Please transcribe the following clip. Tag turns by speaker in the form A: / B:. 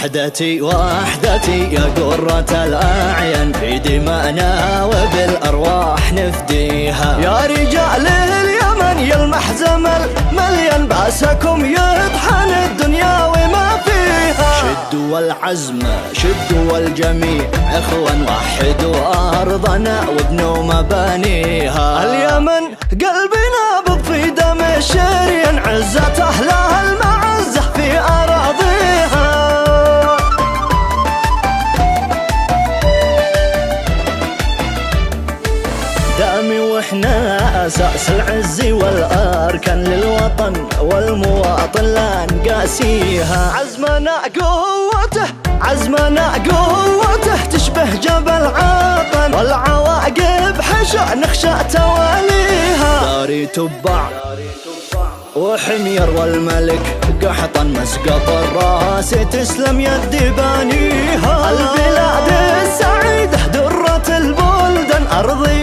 A: وحدتي وحدتي يا قرة الأعين، في دماءنا وبالأرواح نفديها. يا رجال اليمن يا المحزم المليان، بأسكم يطحن الدنيا وما فيها. شدوا العزم شدوا الجميع إخوان، وحدوا أرضنا وابنوا مبانيها. اليمن قلبنا في دم الشريان، عزة أهلها المعزة في أراضيها. دامي وإحنا أساس العز والأركان، للوطن والمواطن لا نقاسيها. عزمنا قوته عزمنا قوته، تشبه جبل عطن، والعواقب حشا نخشى تواليها. داري تبع وحمير والملك قحطا، مسقط الراس تسلم يد بانيها. البلاد السعيدة درة البلدان، أرضي